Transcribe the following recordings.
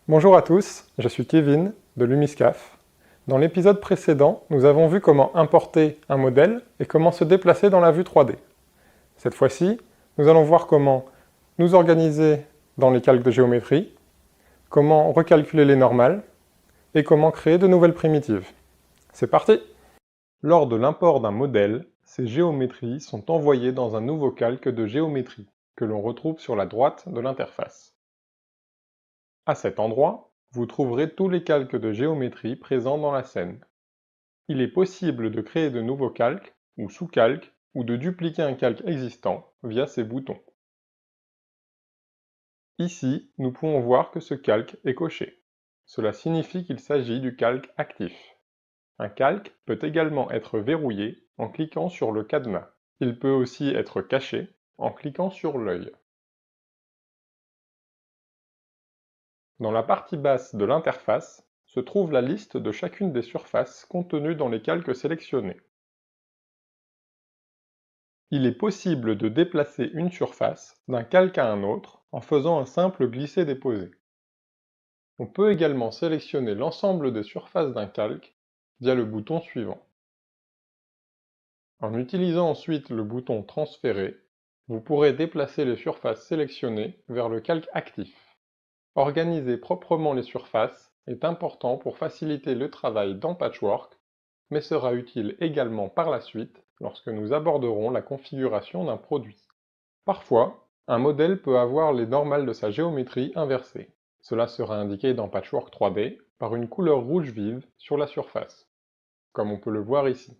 Bonjour à tous, je suis Kevin de Lumiscaf. Dans l'épisode précédent, nous avons vu comment importer un modèle et comment se déplacer dans la vue 3D. Cette fois-ci, nous allons voir comment nous organiser dans les calques de géométrie, comment recalculer les normales et comment créer de nouvelles primitives. C'est parti! Lors de l'import d'un modèle, ces géométries sont envoyées dans un nouveau calque de géométrie que l'on retrouve sur la droite de l'interface. À cet endroit, vous trouverez tous les calques de géométrie présents dans la scène. Il est possible de créer de nouveaux calques ou sous-calques ou de dupliquer un calque existant via ces boutons. Ici, nous pouvons voir que ce calque est coché. Cela signifie qu'il s'agit du calque actif. Un calque peut également être verrouillé en cliquant sur le cadenas. Il peut aussi être caché en cliquant sur l'œil. Dans la partie basse de l'interface se trouve la liste de chacune des surfaces contenues dans les calques sélectionnés. Il est possible de déplacer une surface d'un calque à un autre en faisant un simple glisser-déposer. On peut également sélectionner l'ensemble des surfaces d'un calque via le bouton suivant. En utilisant ensuite le bouton Transférer, vous pourrez déplacer les surfaces sélectionnées vers le calque actif. Organiser proprement les surfaces est important pour faciliter le travail dans Patchwork, mais sera utile également par la suite lorsque nous aborderons la configuration d'un produit. Parfois, un modèle peut avoir les normales de sa géométrie inversées. Cela sera indiqué dans Patchwork 3D par une couleur rouge vive sur la surface, comme on peut le voir ici.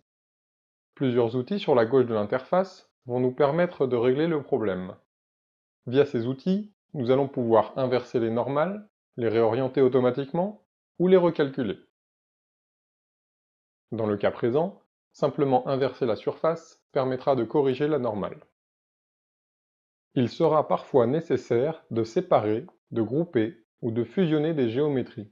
Plusieurs outils sur la gauche de l'interface vont nous permettre de régler le problème. Via ces outils, nous allons pouvoir inverser les normales, les réorienter automatiquement ou les recalculer. Dans le cas présent, simplement inverser la surface permettra de corriger la normale. Il sera parfois nécessaire de séparer, de grouper ou de fusionner des géométries.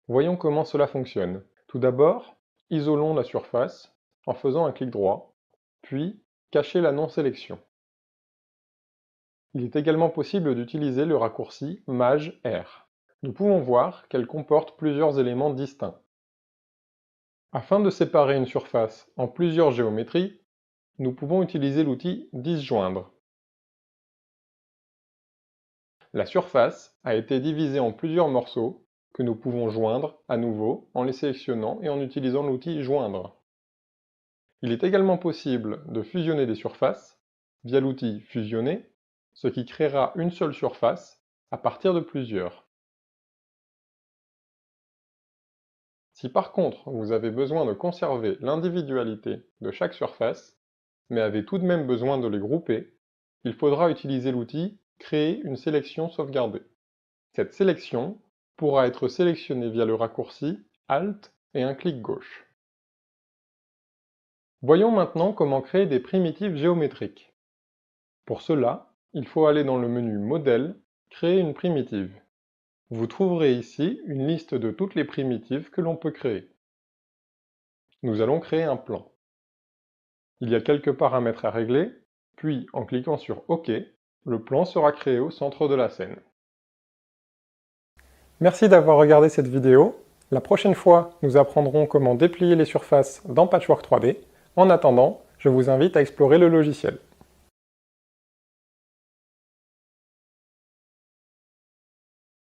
Voyons comment cela fonctionne. Tout d'abord, isolons la surface en faisant un clic droit, puis cacher la non-sélection. Il est également possible d'utiliser le raccourci Maj-R. Nous pouvons voir qu'elle comporte plusieurs éléments distincts. Afin de séparer une surface en plusieurs géométries, nous pouvons utiliser l'outil Disjoindre. La surface a été divisée en plusieurs morceaux que nous pouvons joindre à nouveau en les sélectionnant et en utilisant l'outil Joindre. Il est également possible de fusionner des surfaces via l'outil Fusionner, ce qui créera une seule surface à partir de plusieurs. Si par contre vous avez besoin de conserver l'individualité de chaque surface, mais avez tout de même besoin de les grouper, il faudra utiliser l'outil Créer une sélection sauvegardée. Cette sélection pourra être sélectionnée via le raccourci Alt et un clic gauche. Voyons maintenant comment créer des primitives géométriques. Pour cela, il faut aller dans le menu Modèle, Créer une primitive. Vous trouverez ici une liste de toutes les primitives que l'on peut créer. Nous allons créer un plan. Il y a quelques paramètres à régler, puis en cliquant sur OK, le plan sera créé au centre de la scène. Merci d'avoir regardé cette vidéo. La prochaine fois, nous apprendrons comment déplier les surfaces dans Patchwork 3D. En attendant, je vous invite à explorer le logiciel.